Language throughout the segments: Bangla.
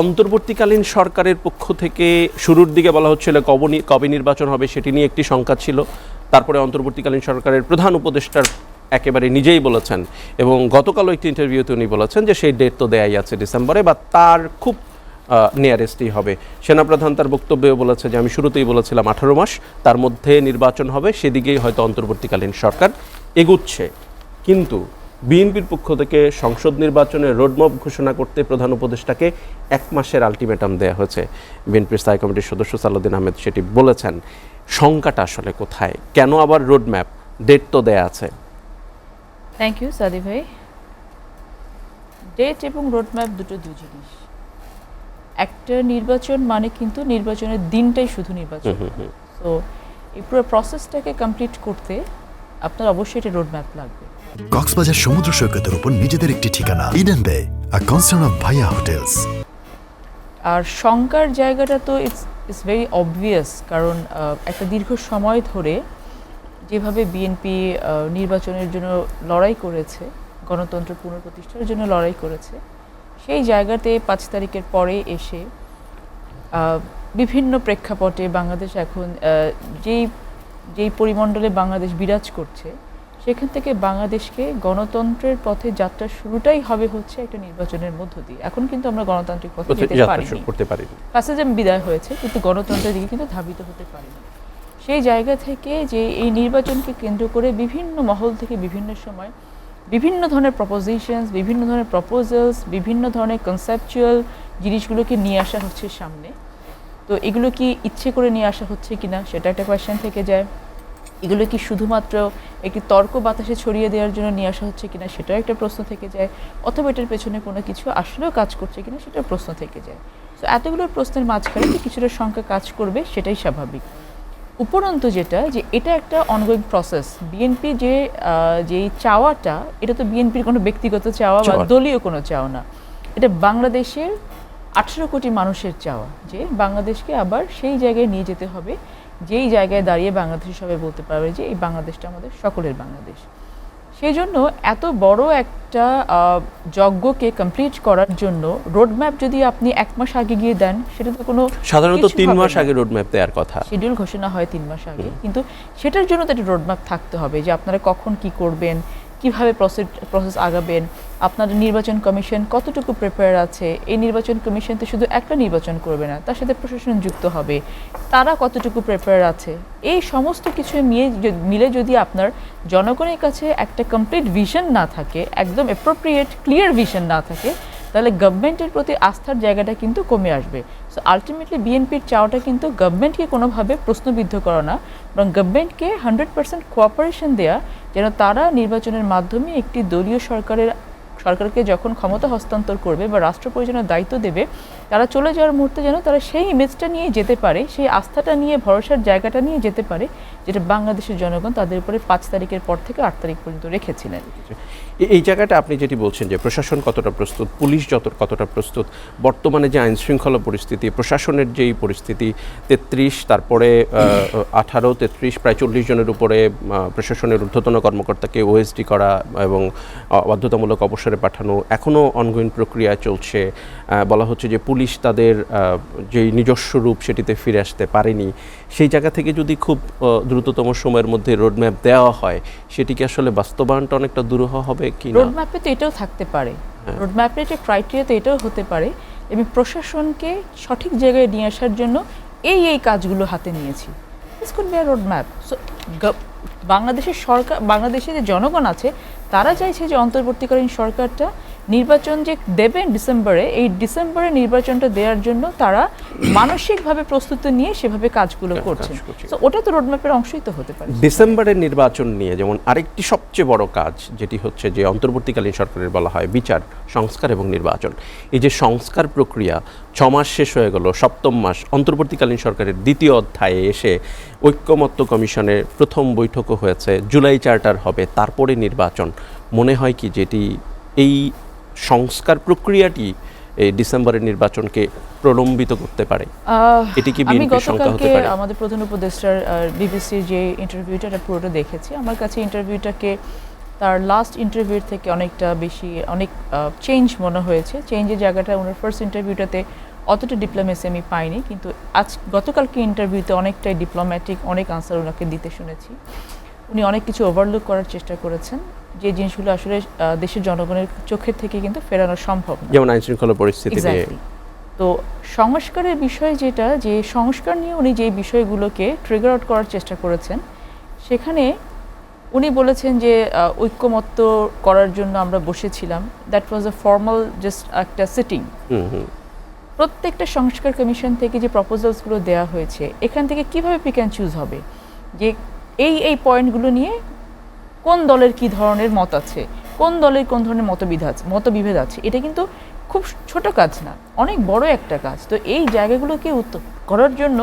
অন্তর্বর্তীকালীন সরকারের পক্ষ থেকে শুরুর দিকে বলা হচ্ছিল কবে নির্বাচন হবে সেটি নিয়ে একটি শঙ্কা ছিল। তারপরে অন্তর্বর্তীকালীন সরকারের প্রধান উপদেষ্টার একেবারে নিজেই বলেছেন এবং গতকালও একটি ইন্টারভিউতে উনি বলেছেন যে সেই ডেট তো দেয়াই আছে ডিসেম্বরে বা তার খুব নিয়ারেস্টই হবে। সেনাপ্রধান তার বক্তব্যেও বলেছে যে আমি শুরুতেই বলেছিলাম 18 মাস, তার মধ্যে নির্বাচন হবে, সেদিকেই হয়তো অন্তর্বর্তীকালীন সরকার এগুচ্ছে। কিন্তু বিএনপির পক্ষ থেকে সংসদ নির্বাচনের রোডম্যাপ ঘোষণা করতে প্রধান উপদেষ্টাকে 1 মাসের আলটিমেটাম দেওয়া হয়েছে। বিএনপির স্থায়ী কমিটির সদস্য সালাউদ্দিন আহমেদ সেটি বলেছেন। শঙ্কাটা আসলে কোথায়? কেন আবার রোডম্যাপ? ডেট তো দেয়া আছে। থ্যাংক ইউ সাদি ভাই। ডেট এবং রোডম্যাপ দুটো দুই জিনিস। একটা নির্বাচন মানে কিন্তু নির্বাচনের দিনটাই শুধু নির্বাচন। সো এই পুরো প্রসেসটাকে কমপ্লিট করতে আপনার অবশ্যই একটা রোডম্যাপ লাগবে। কক্সবাজার সমুদ্র সৈকতের উপর নিজেদের একটি ঠিকানা, ইডেন বে, আ কনসার্ন অফ ভাইয়া হোটেলস। আর শঙ্কার জায়গাটা তো ইটস ভেরি অবভিয়াস, কারণ একটা দীর্ঘ সময় ধরে যেভাবে বিএনপি নির্বাচনের জন্য লড়াই করেছে, গণতন্ত্র পুনঃপ্রতিষ্ঠার জন্য লড়াই করেছে, সেই জায়গাতে 5 তারিখের পরে এসে বিভিন্ন প্রেক্ষাপটে বাংলাদেশ এখন যেই পরিমণ্ডলে বাংলাদেশ বিরাজ করছে, সেখান থেকে বাংলাদেশকে গণতন্ত্রের পথে যাত্রা শুরুটাই হবে হচ্ছে একটা নির্বাচনের মধ্য দিয়ে। এখন কিন্তু আমরা গণতান্ত্রিক পথে যেতে পারিনি, প্যাসেজে বিদায় হয়েছে, কিন্তু গণতন্ত্রের দিকে কিন্তু ধাবিত হতে পারিনি। সেই জায়গা থেকে যে এই নির্বাচনকে কেন্দ্র করে বিভিন্ন মহল থেকে বিভিন্ন সময় বিভিন্ন ধরনের প্রপোজিশনস, বিভিন্ন ধরনের প্রপোজালস, বিভিন্ন ধরনের কনসেপচুয়াল জিনিসগুলোকে নিয়ে আসা হচ্ছে সামনে। তো এগুলো কি ইচ্ছে করে নিয়ে আসা হচ্ছে কিনা সেটা একটা কোয়েশ্চেন থেকে যায়। এগুলো কি শুধুমাত্র একটি তর্ক বাতাসে ছড়িয়ে দেওয়ার জন্য নিয়ে আসা হচ্ছে কিনা সেটাও একটা প্রশ্ন থেকে যায়, অথবা এটার পেছনে কোনো কিছু আসলেও কাজ করছে কিনা সেটাও প্রশ্ন থেকে যায়। তো এতগুলো প্রশ্নের মাঝখানে যে কিছুটা সংখ্যা কাজ করবে সেটাই স্বাভাবিক। উপরন্তু যেটা যে এটা একটা অনগোয়িং প্রসেস। বিএনপি যেই চাওয়াটা, এটা তো বিএনপির কোনো ব্যক্তিগত চাওয়া বা দলীয় কোনো চাওয়া না, এটা বাংলাদেশের 18 কোটি মানুষের চাওয়া যে বাংলাদেশকে আবার সেই জায়গায় নিয়ে যেতে হবে যেই জায়গায় দাঁড়িয়ে বাংলাদেশি সবাই বলতে পারবে যে এই বাংলাদেশটা আমাদের সকলের বাংলাদেশ। সেই জন্য এত বড় একটা যজ্ঞকে কমপ্লিট করার জন্য রোডম্যাপ যদি আপনি 1 মাস আগে গিয়ে দেন, সেটা তো কোনো, সাধারণত 3 মাস আগে রোডম্যাপ দেওয়ার কথা, শিডিউল ঘোষণা হয় 3 মাস আগে, কিন্তু সেটার জন্য তো একটা রোডম্যাপ থাকতে হবে যে আপনারা কখন কি করবেন, কিভাবে প্রসেস আগাবেন, আপনাদের নির্বাচন কমিশন কতটুকু প্রিপেয়ার আছে, এই নির্বাচন কমিশন তো শুধু একটা নির্বাচন করবে না, তার সাথে প্রশাসন যুক্ত হবে, তারা কতটুকু প্রিপেয়ার আছে, এই সমস্ত কিছু মিলে যদি আপনার জনগণের কাছে একটা কমপ্লিট ভিশন না থাকে, একদম অ্যাপ্রোপ্রিয়েট ক্লিয়ার ভিশন না থাকে, তাহলে গভর্নমেন্টের প্রতি আস্থার জায়গাটা কিন্তু কমে আসবে। সো আলটিমেটলি বিএনপির চাওয়াটা কিন্তু গভর্নমেন্টকে কোনোভাবে প্রশ্নবিদ্ধ করা না, বরং গভর্নমেন্টকে 100% কোঅপারেশন দেয়া, যেন তারা নির্বাচনের মাধ্যমে একটি দলীয় সরকারকে যখন ক্ষমতা হস্তান্তর করবে বা রাষ্ট্র পরিচালনার দায়িত্ব দেবে, তারা চলে যাওয়ার মুহূর্তে যেন তারা সেই ইমেজটা নিয়ে যেতে পারে, সেই আস্থাটা নিয়ে, ভরসার জায়গাটা নিয়ে যেতে পারে, যেটা বাংলাদেশের জনগণ তাদের উপরে 5 তারিখের পর থেকে 8 তারিখ পর্যন্ত রেখেছিলেন। এই জায়গাটা আপনি যেটি বলছেন যে প্রশাসন কতটা প্রস্তুত, পুলিশ কতটা প্রস্তুত, বর্তমানে যে আইন শৃঙ্খলা পরিস্থিতি, প্রশাসনের যেই পরিস্থিতি, 33 তারপরে 18, 33 প্রায় 40 জনের উপরে প্রশাসনের ঊর্ধ্বতন কর্মকর্তাকে ওএসডি করা এবং বাধ্যতামূলক অবসরে পাঠানো এখনও অনগোয়িং প্রক্রিয়া চলছে। বলা হচ্ছে যে পুলিশ তাদের যেই নিজস্ব রূপ সেটিতে ফিরে আসতে পারেনি। সেই জায়গা থেকে যদি খুব দ্রুততম সময়ের মধ্যে রোডম্যাপ দেওয়া হয়, সেটি কি আসলে বাস্তবায়নটা অনেকটা দুরূহ হবে কি না? রোডম্যাপে তো এটাও থাকতে পারে, রোডম্যাপের একটা ক্রাইটেরিয়া তো এটাও হতে পারে, আমি প্রশাসনকে সঠিক জায়গায় নিয়ে আসার জন্য এই কাজগুলো হাতে নিয়েছি। This could be a roadmap. So বাংলাদেশের সরকার, বাংলাদেশের যে জনগণ আছে, তারা চাইছে যে অন্তর্বর্তীকালীন সরকারটা নির্বাচন যে দেবেন ডিসেম্বরে, এই ডিসেম্বরে নির্বাচনটা দেওয়ার জন্য তারা মানসিকভাবে প্রস্তুতি নিয়ে সেভাবে কাজগুলো করছে। তো ওটা তো রোডম্যাপের অংশই তো হতে পারে। ডিসেম্বরের নির্বাচন নিয়ে যেমন আরেকটি সবচেয়ে বড় কাজ যেটি হচ্ছে যে অন্তর্বর্তীকালীন সরকারের বলা হয় বিচার, সংস্কার এবং নির্বাচন। এই যে সংস্কার প্রক্রিয়া 6 মাস শেষ হয়ে গেল, 7ম মাস, অন্তর্বর্তীকালীন সরকারের 2য় অধ্যায়ে এসে ঐক্যমত্য কমিশনের প্রথম বৈঠকও হয়েছে, জুলাই চার্টার হবে, তারপরে নির্বাচন। মনে হয় কি যেটি এই সংস্কার প্রক্রিয়াটি এই ডিসেম্বরের নির্বাচনকে প্রলম্বিত করতে পারে? এটি কি বিএনপির শঙ্কা হতে পারে? আমাদের প্রধান উপদেষ্টার বিবিসির যে ইন্টারভিউটা পুরোটা দেখেছি, আমার কাছে ইন্টারভিউটাকে তার লাস্ট ইন্টারভিউর থেকে অনেকটা বেশি অনেক চেঞ্জ মনে হয়েছে। চেঞ্জের জায়গাটা ওনার ফার্স্ট ইন্টারভিউটাতে অতটা ডিপ্লোমেসি আমি পাইনি, কিন্তু গতকালকে ইন্টারভিউতে অনেকটাই ডিপ্লোম্যাটিক অনেক আনসার ওনাকে দিতে শুনেছি। উনি অনেক কিছু ওভারলুক করার চেষ্টা করেছেন, যে জিনিসগুলো আসলে দেশের জনগণের চোখের থেকে কিন্তু ফেরানো সম্ভব না, যেমন আইনশৃঙ্খলা পরিস্থিতি নিয়ে। Exactly. তো সংস্কারের বিষয় যেটা, যে সংস্কার নিয়ে উনি যে বিষয়গুলোকে ট্রিগার আউট করার চেষ্টা করেছেন, সেখানে উনি বলেছেন যে ঐক্যমত্য করার জন্য আমরা বসেছিলাম, that was a formal just একটা সিটিং। প্রত্যেকটা সংস্কার কমিশন থেকে যে প্রপোজালসগুলো দেওয়া হয়েছে, এখান থেকে কিভাবে পিক অ্যান্ড চুজ হবে যে এই পয়েন্টগুলো নিয়ে কোন দলের কি ধরনের মত আছে, কোন দলের কোন ধরনের মতবিভেদ আছে, এটা কিন্তু খুব ছোট কাজ না, অনেক বড় একটা কাজ। তো এই জায়গাগুলোকে উত্তর করার জন্য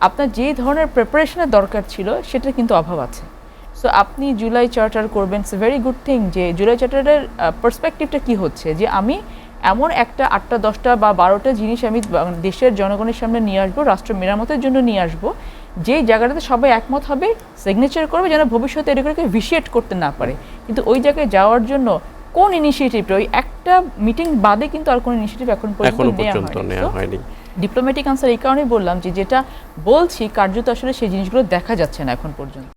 আপনার যে ধরনের প্রিপারেশনের দরকার ছিল সেটার কিন্তু অভাব আছে। সো আপনি জুলাই চার্টার করবেন, it's a very good thing. যে জুলাই চার্টারের পার্সপেক্টিভটা কি হচ্ছে, যে আমি এমন একটা 8টা 10টা বা 12টা জিনিস আমি দেশের জনগণের সামনে নিয়ে আসবো, রাষ্ট্র মেরামতের জন্য নিয়ে আসবো, যেই জায়গাটাতে সবাই একমত হবে, সিগনেচার করবে, যেন ভবিষ্যতে এটাকে ভিশিয়েট করতে না পারে। কিন্তু ওই জায়গায় যাওয়ার জন্য কোন ইনিশিয়েটিভটা, ওই একটা মিটিং বাদে কিন্তু আর কোনো ইনিশিয়েটিভ এখন পর্যন্ত নেওয়া হয়নি। ডিপ্লোম্যাটিক আনসার এই কারণেই বললাম যে যেটা বলছি কার্যত আসলে সেই জিনিসগুলো দেখা যাচ্ছে না এখন পর্যন্ত।